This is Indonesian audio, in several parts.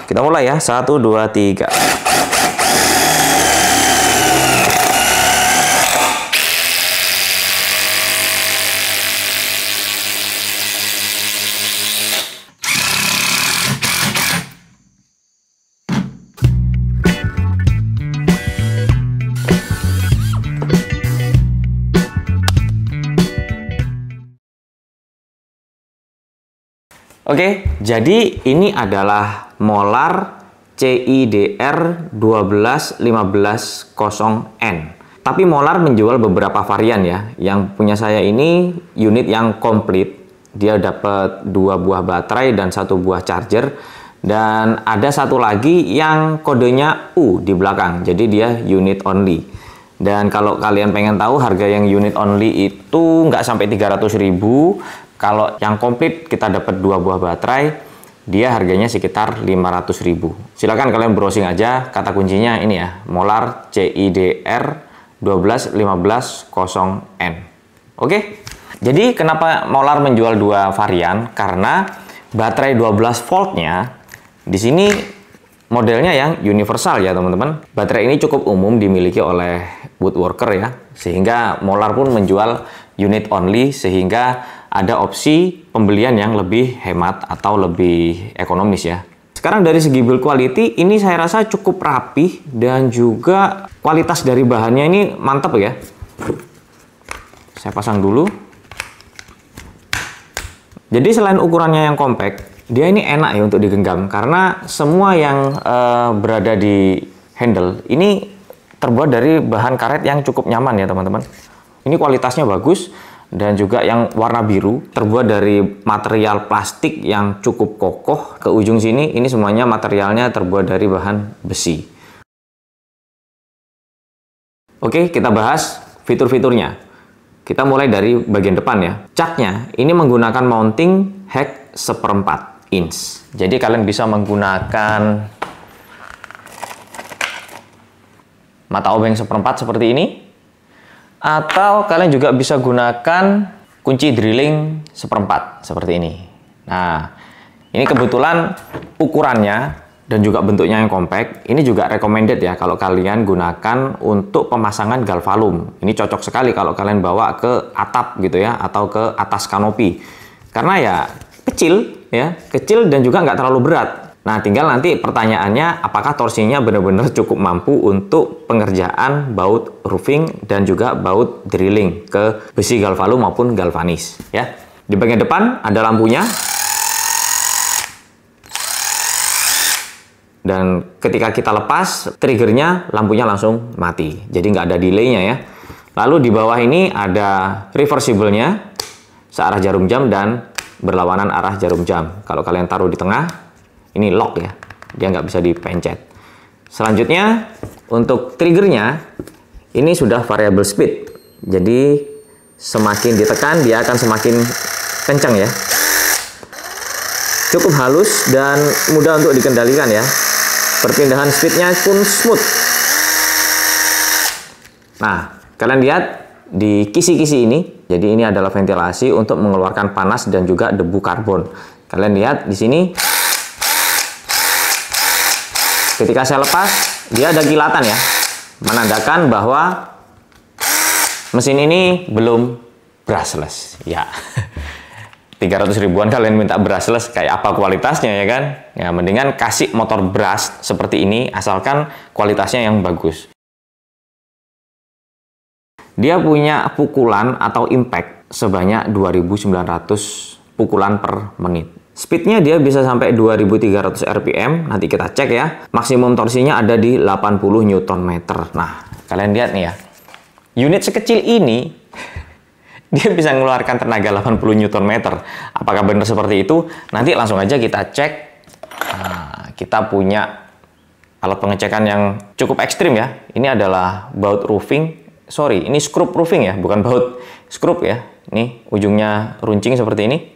Kita mulai ya, 1, 2, 3. Oke, jadi ini adalah molar CIDR 12150N. Tapi molar menjual beberapa varian ya. Yang punya saya ini unit yang komplit. Dia dapat 2 buah baterai dan 1 buah charger. Dan ada satu lagi yang kodenya U di belakang. Jadi dia unit only. Dan kalau kalian pengen tahu harga yang unit only itu nggak sampai 300.000. Kalau yang komplit kita dapat 2 buah baterai, dia harganya sekitar 500.000. Silakan kalian browsing aja, kata kuncinya ini ya, molar CIDR 12150N. Oke, jadi kenapa molar menjual 2 varian? Karena baterai 12 voltnya di sini modelnya yang universal ya teman-teman. Baterai ini cukup umum dimiliki oleh woodworker ya, sehingga molar pun menjual unit only, sehingga ada opsi pembelian yang lebih hemat atau lebih ekonomis ya. Sekarang dari segi build quality ini saya rasa cukup rapih dan juga kualitas dari bahannya ini mantap ya. Saya pasang dulu. Jadi selain ukurannya yang compact, dia ini enak ya untuk digenggam karena semua yang berada di handle ini terbuat dari bahan karet yang cukup nyaman ya teman-teman. Ini kualitasnya bagus. Dan juga yang warna biru terbuat dari material plastik yang cukup kokoh. Ke ujung sini ini semuanya materialnya terbuat dari bahan besi. Oke, kita bahas fitur-fiturnya. Kita mulai dari bagian depan ya. Caknya ini menggunakan mounting hex 1/4 inch. Jadi kalian bisa menggunakan mata obeng 1/4 seperti ini. Atau kalian juga bisa gunakan kunci drilling 1/4 seperti ini. Nah, ini kebetulan ukurannya dan juga bentuknya yang compact. Ini juga recommended ya kalau kalian gunakan untuk pemasangan galvalum. Ini cocok sekali kalau kalian bawa ke atap gitu ya, atau ke atas kanopi. Karena ya kecil dan juga nggak terlalu berat. Nah, tinggal nanti pertanyaannya apakah torsinya benar-benar cukup mampu untuk pengerjaan baut roofing dan juga baut drilling ke besi galvalum maupun galvanis ya. Di bagian depan ada lampunya. Dan ketika kita lepas triggernya, lampunya langsung mati. Jadi nggak ada delaynya ya. Lalu di bawah ini ada reversible-nya searah jarum jam dan berlawanan arah jarum jam. Kalau kalian taruh di tengah, ini lock ya, dia nggak bisa dipencet. Selanjutnya untuk triggernya ini sudah variable speed, jadi semakin ditekan dia akan semakin kencang ya. Cukup halus dan mudah untuk dikendalikan ya. Perpindahan speednya pun smooth. Nah, kalian lihat di kisi-kisi ini, jadi ini adalah ventilasi untuk mengeluarkan panas dan juga debu karbon. Kalian lihat di sini. Ketika saya lepas, dia ada kilatan ya, menandakan bahwa mesin ini belum brushless. Ya, 300 ribuan kalian minta brushless, kayak apa kualitasnya ya kan? Ya, mendingan kasih motor brush seperti ini, asalkan kualitasnya yang bagus. Dia punya pukulan atau impact sebanyak 2.900 pukulan per menit. Speednya dia bisa sampai 2300 rpm, nanti kita cek ya. Maksimum torsinya ada di 80 Nm. Nah, kalian lihat nih ya. Unit sekecil ini, dia bisa mengeluarkan tenaga 80 Nm. Apakah benar seperti itu? Nanti langsung aja kita cek. Nah, kita punya alat pengecekan yang cukup ekstrim ya. Ini adalah baut roofing. Sorry, ini skrup roofing ya, bukan baut skrup ya. Ini ujungnya runcing seperti ini.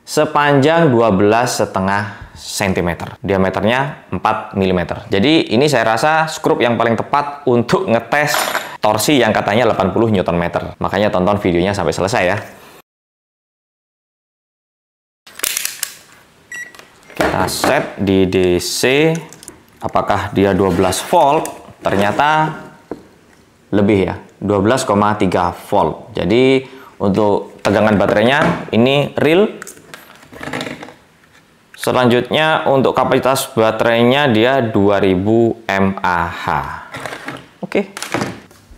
Sepanjang 12,5 cm, diameternya 4 mm. Jadi ini saya rasa skrup yang paling tepat untuk ngetes torsi yang katanya 80 Nm. Makanya tonton videonya sampai selesai ya. Kita Kita set di DC, apakah dia 12 volt? Ternyata lebih ya, 12,3 volt. Jadi untuk tegangan baterainya ini real. Selanjutnya untuk kapasitas baterainya dia 2000 mAh. Oke.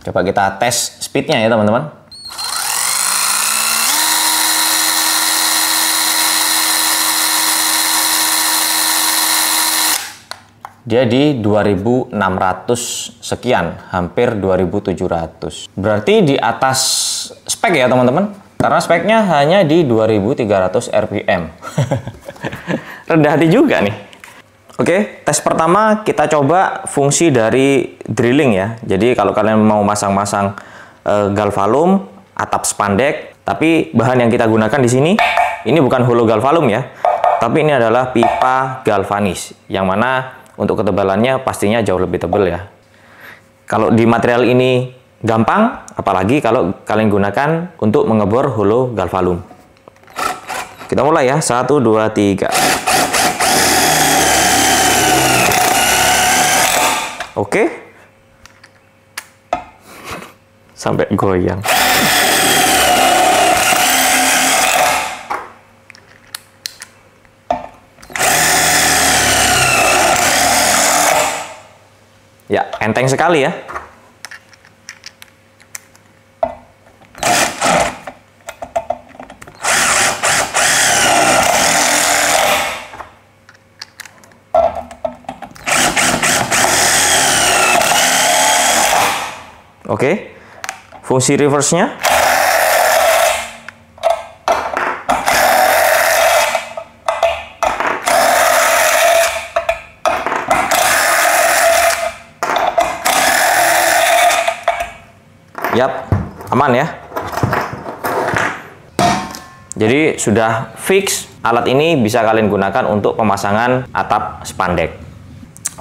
Coba kita tes speednya ya teman-teman. Dia di 2600 sekian, hampir 2700. Berarti di atas spek ya teman-teman. Karena speknya hanya di 2300 RPM. Rendah hati juga nih. Oke, tes pertama kita coba fungsi dari drilling ya. Jadi kalau kalian mau masang-masang galvalum, atap spandek, tapi bahan yang kita gunakan di sini ini bukan hollow galvalum ya. Tapi ini adalah pipa galvanis yang mana untuk ketebalannya pastinya jauh lebih tebal ya. Kalau di material ini gampang, apalagi kalau kalian gunakan untuk mengebor hollow galvalum. Kita mulai ya, 1, 2, 3. Oke. Sampai goyang. Ya, enteng sekali ya. Oke. Fungsi reverse-nya. Yap, aman ya. Jadi sudah fix, alat ini bisa kalian gunakan untuk pemasangan atap spandek.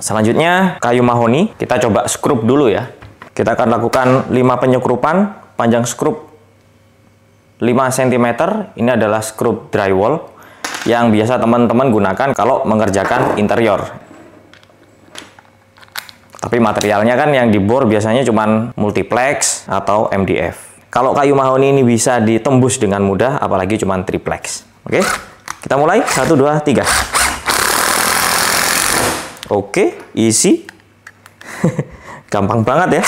Selanjutnya kayu mahoni, kita coba skrup dulu ya. Kita akan lakukan 5 penyekrupan, panjang skrup 5 cm. Ini adalah skrup drywall yang biasa teman-teman gunakan kalau mengerjakan interior. Tapi materialnya kan yang dibor biasanya cuma multiplex atau MDF. Kalau kayu mahoni ini bisa ditembus dengan mudah, apalagi cuma triplex. Oke, kita mulai. 1, 2, 3. Oke, easy. Gampang banget ya.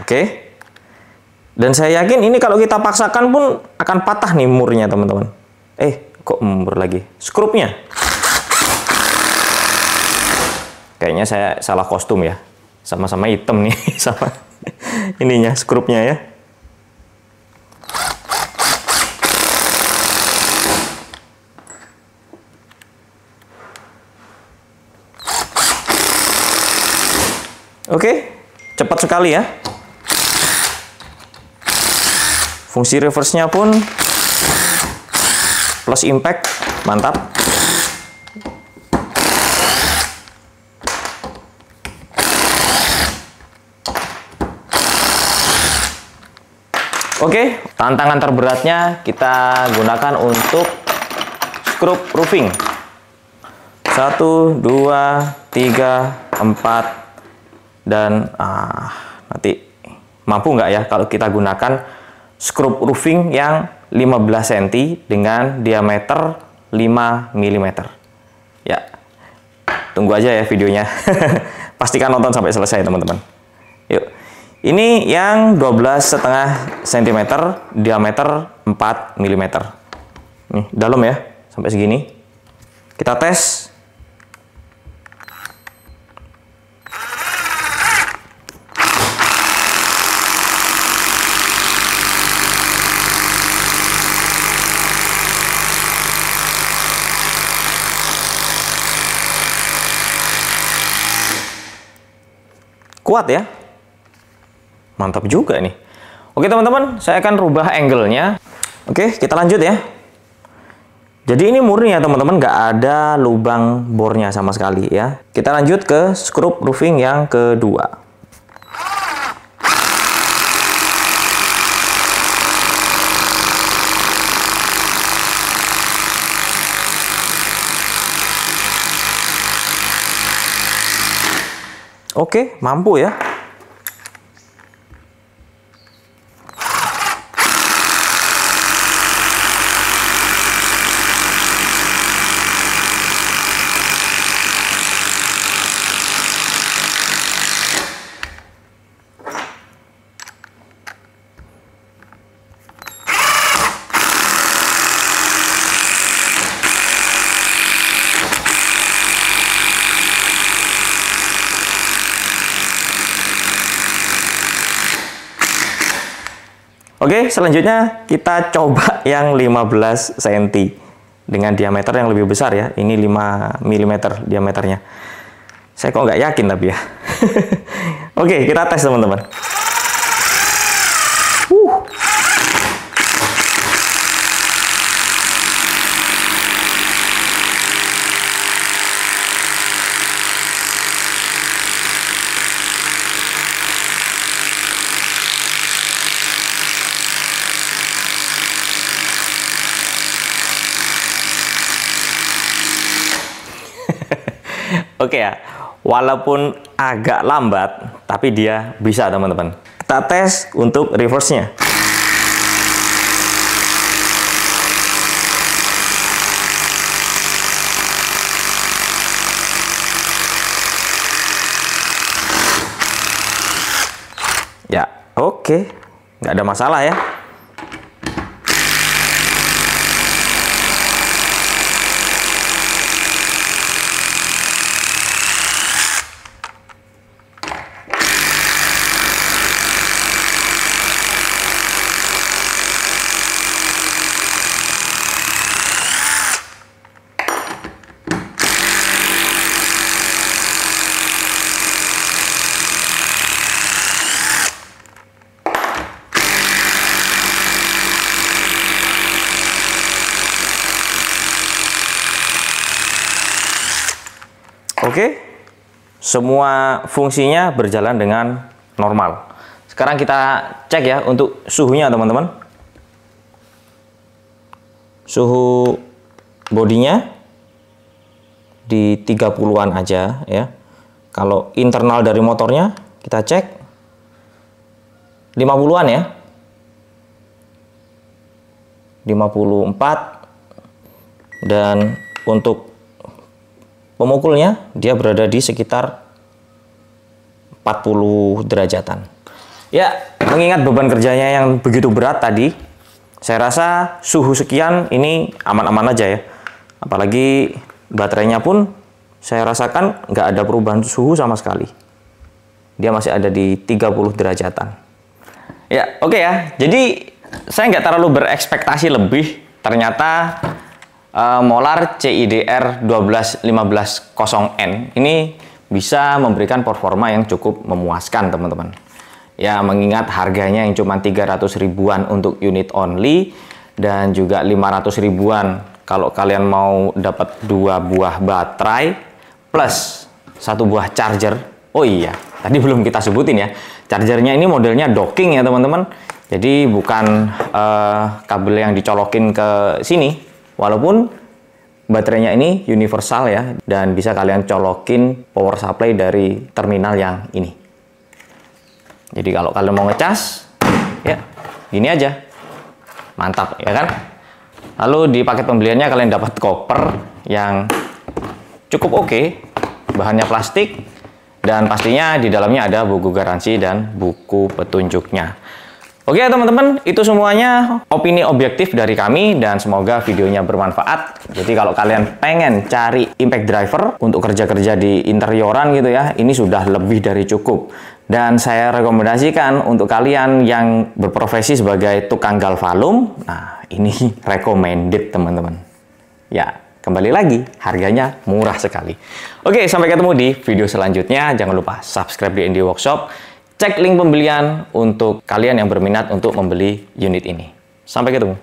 Oke. Dan saya yakin ini kalau kita paksakan pun akan patah nih murnya teman-teman. Kok mur lagi? Skrupnya. Kayaknya saya salah kostum ya. Sama-sama hitam nih sama ininya, skrupnya ya. Oke, cepat sekali ya. Fungsi reverse-nya pun plus impact, mantap. Oke, tantangan terberatnya kita gunakan untuk skrup roofing. 1, 2, 3, 4, dan nanti mampu nggak ya kalau kita gunakan skrup roofing yang 15 cm dengan diameter 5 mm. Ya, tunggu aja ya videonya. Pastikan nonton sampai selesai teman-teman. Yuk. Ini yang 12,5 cm, diameter 4 mm. Nih, dalam ya, sampai segini. Kita tes. Kuat ya. Mantap juga nih. Oke teman-teman, saya akan rubah angle-nya. Oke, kita lanjut ya. Jadi ini murni ya teman-teman, nggak ada lubang bornya sama sekali ya. Kita lanjut ke skrup roofing yang kedua. Oke, mampu ya. Oke, selanjutnya kita coba yang 15 cm dengan diameter yang lebih besar ya. Ini 5 mm diameternya. Saya kok nggak yakin tapi ya. Oke, kita tes teman-teman. Oke ya, walaupun agak lambat, tapi dia bisa teman-teman. Kita tes untuk reverse-nya. Ya, oke. Nggak ada masalah ya. Oke, semua fungsinya berjalan dengan normal. Sekarang kita cek ya untuk suhunya teman-teman. Suhu bodinya di 30-an aja ya. Kalau internal dari motornya kita cek 50-an ya. 54. Dan untuk pemukulnya dia berada di sekitar 40 derajatan. Ya, mengingat beban kerjanya yang begitu berat tadi, saya rasa suhu sekian ini aman-aman aja ya. Apalagi baterainya pun saya rasakan nggak ada perubahan suhu sama sekali. Dia masih ada di 30 derajatan. Ya, oke ya. Jadi saya nggak terlalu berekspektasi lebih. Ternyata Molar CIDR 12150N ini bisa memberikan performa yang cukup memuaskan teman-teman. Ya, mengingat harganya yang cuma 300 ribuan untuk unit only dan juga 500 ribuan kalau kalian mau dapat 2 buah baterai plus 1 buah charger. Oh iya, tadi belum kita sebutin ya. Chargernya ini modelnya docking ya teman-teman. Jadi bukan kabel yang dicolokin ke sini. Walaupun baterainya ini universal ya, dan bisa kalian colokin power supply dari terminal yang ini. Jadi kalau kalian mau ngecas, ya gini aja, mantap ya kan. Lalu di paket pembeliannya kalian dapat koper yang cukup oke, bahannya plastik, dan pastinya di dalamnya ada buku garansi dan buku petunjuknya. Oke teman-teman, itu semuanya opini objektif dari kami dan semoga videonya bermanfaat. Jadi kalau kalian pengen cari impact driver untuk kerja-kerja di interioran gitu ya, ini sudah lebih dari cukup. Dan saya rekomendasikan untuk kalian yang berprofesi sebagai tukang galvalum, nah ini recommended teman-teman. Ya, kembali lagi, harganya murah sekali. Oke, sampai ketemu di video selanjutnya. Jangan lupa subscribe di ND Workshop. Cek link pembelian untuk kalian yang berminat untuk membeli unit ini. Sampai ketemu.